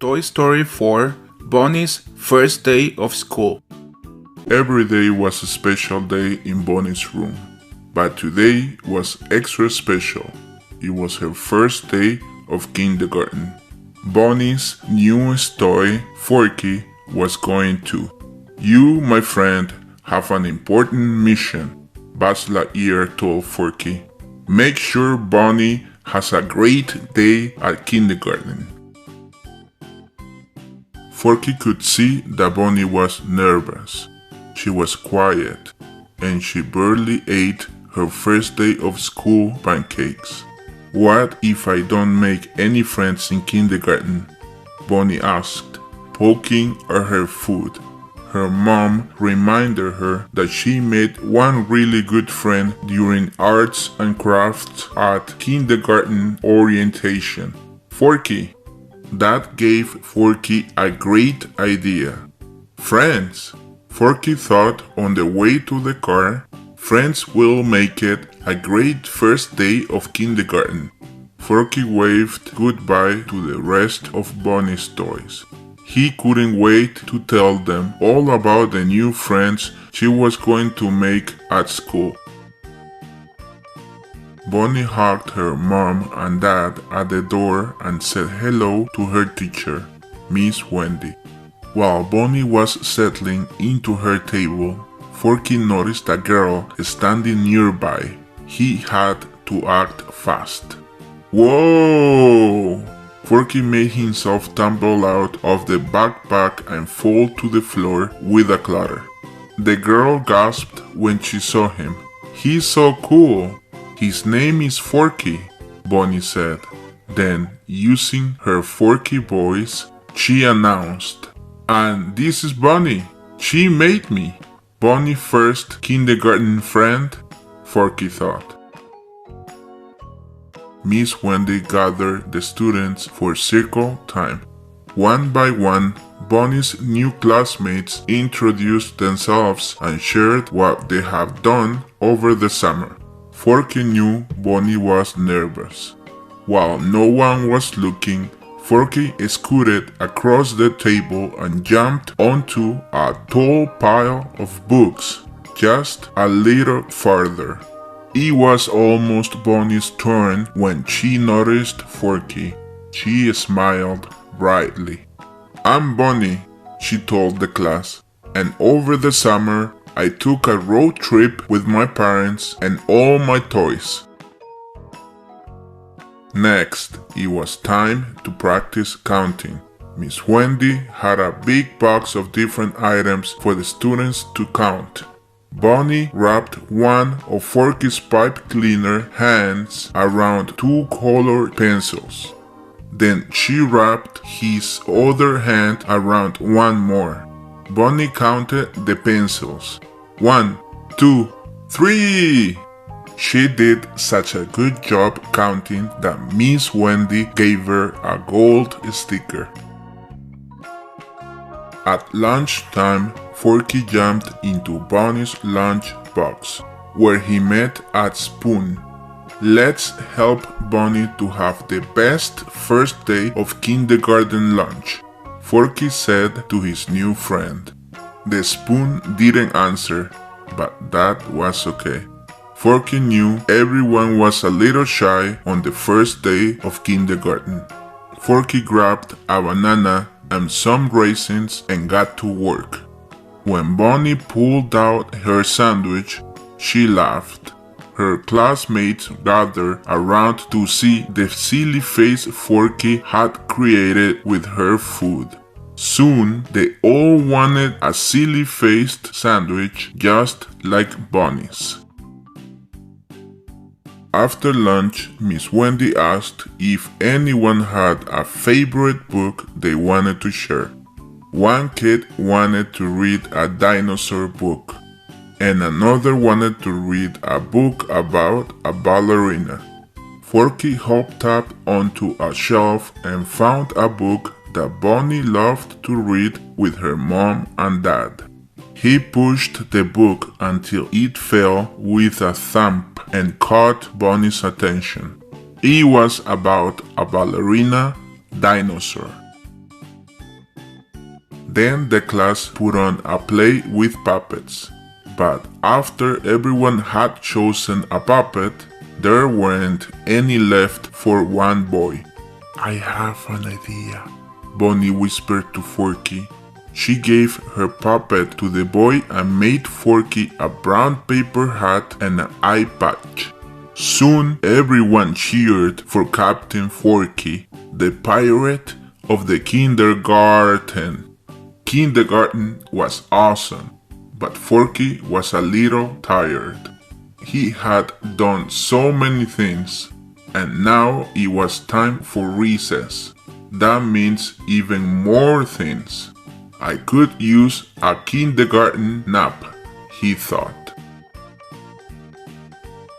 Toy Story 4 Bonnie's First Day of School. Every day was a special day in Bonnie's room, but today was extra special. It was her first day of kindergarten. Bonnie's newest toy, Forky, was going to. "You, my friend, have an important mission," Buzz Lightyear told Forky. "Make sure Bonnie has a great day at kindergarten." Forky could see that Bonnie was nervous. She was quiet, and she barely ate her first day of school pancakes. "What if I don't make any friends in kindergarten?" Bonnie asked, poking at her food. Her mom reminded her that she made one really good friend during arts and crafts at kindergarten orientation. Forky. That gave Forky a great idea. Friends, Forky thought on the way to the car. Friends will make it a great first day of kindergarten. Forky waved goodbye to the rest of Bonnie's toys. He couldn't wait to tell them all about the new friends she was going to make at school. Bonnie hugged her mom and dad at the door and said hello to her teacher, Miss Wendy. While Bonnie was settling into her table, Forky noticed a girl standing nearby. He had to act fast. "Whoa!" Forky made himself tumble out of the backpack and fall to the floor with a clatter. The girl gasped when she saw him. "He's so cool. His name is Forky," Bonnie said. Then, using her Forky voice, she announced, "And this is Bonnie. She made me." Bonnie's first kindergarten friend, Forky thought. Miss Wendy gathered the students for circle time. One by one, Bonnie's new classmates introduced themselves and shared what they have done over the summer. Forky knew Bonnie was nervous. While no one was looking, Forky scooted across the table and jumped onto a tall pile of books, just a little farther. It was almost Bonnie's turn when she noticed Forky. She smiled brightly. "I'm Bonnie," she told the class, "and over the summer I took a road trip with my parents and all my toys." Next, it was time to practice counting. Miss Wendy had a big box of different items for the students to count. Bonnie wrapped one of Forky's pipe cleaner hands around two colored pencils. Then she wrapped his other hand around one more. Bonnie counted the pencils. 1, 2, 3! She did such a good job counting that Miss Wendy gave her a gold sticker. At lunchtime, Forky jumped into Bonnie's lunch box, where he met at Spoon. "Let's help Bonnie to have the best first day of kindergarten lunch," Forky said to his new friend. The Spoon didn't answer, but that was okay. Forky knew everyone was a little shy on the first day of kindergarten. Forky grabbed a banana and some raisins and got to work. When Bonnie pulled out her sandwich, she laughed. Her classmates gathered around to see the silly face Forky had created with her food. Soon, they all wanted a silly-faced sandwich just like Bonnie's. After lunch, Miss Wendy asked if anyone had a favorite book they wanted to share. One kid wanted to read a dinosaur book, and another wanted to read a book about a ballerina. Forky hopped up onto a shelf and found a book that Bonnie loved to read with her mom and dad. He pushed the book until it fell with a thump and caught Bonnie's attention. It was about a ballerina dinosaur. Then the class put on a play with puppets. But after everyone had chosen a puppet, there weren't any left for one boy. "I have an idea," Bonnie whispered to Forky. She gave her puppet to the boy and made Forky a brown paper hat and an eye patch. Soon everyone cheered for Captain Forky, the pirate of the kindergarten. Kindergarten was awesome, but Forky was a little tired. He had done so many things, and now it was time for recess. That means even more things. I could use a kindergarten nap, he thought.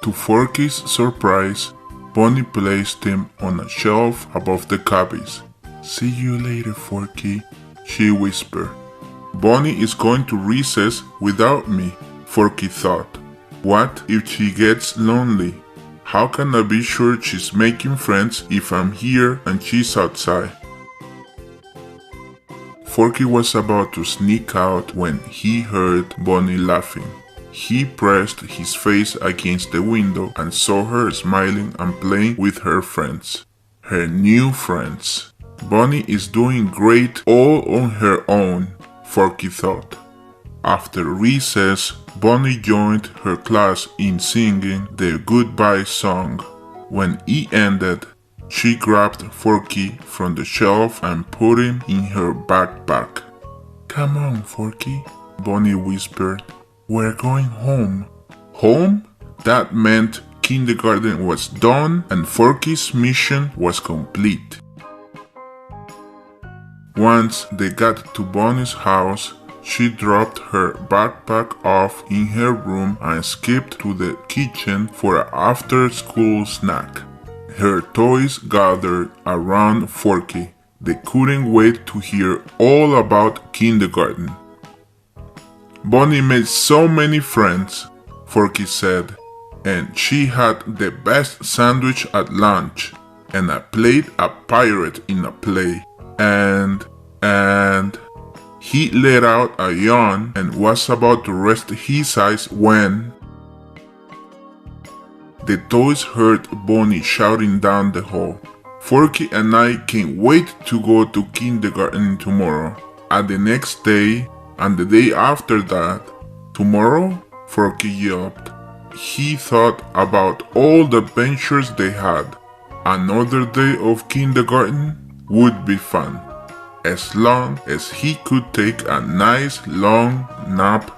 To Forky's surprise, Bonnie placed him on a shelf above the cubbies. "See you later, Forky," she whispered. Bonnie is going to recess without me, Forky thought. What if she gets lonely? How can I be sure she's making friends if I'm here and she's outside? Forky was about to sneak out when he heard Bonnie laughing. He pressed his face against the window and saw her smiling and playing with her friends. Her new friends. Bonnie is doing great all on her own, Forky thought. After recess, Bonnie joined her class in singing the goodbye song. When it ended, she grabbed Forky from the shelf and put him in her backpack. "Come on, Forky," Bonnie whispered. "We're going home." Home? That meant kindergarten was done and Forky's mission was complete. Once they got to Bonnie's house, she dropped her backpack off in her room and skipped to the kitchen for an after-school snack. Her toys gathered around Forky. They couldn't wait to hear all about kindergarten. "Bonnie made so many friends," Forky said, "and she had the best sandwich at lunch, and I played a pirate in a play, and he let out a yawn and was about to rest his eyes when the toys heard Bonnie shouting down the hall. "Forky and I can't wait to go to kindergarten tomorrow, and the next day, and the day after that." "Tomorrow?" Forky yelped. He thought about all the adventures they had. Another day of kindergarten would be fun, as long as he could take a nice long nap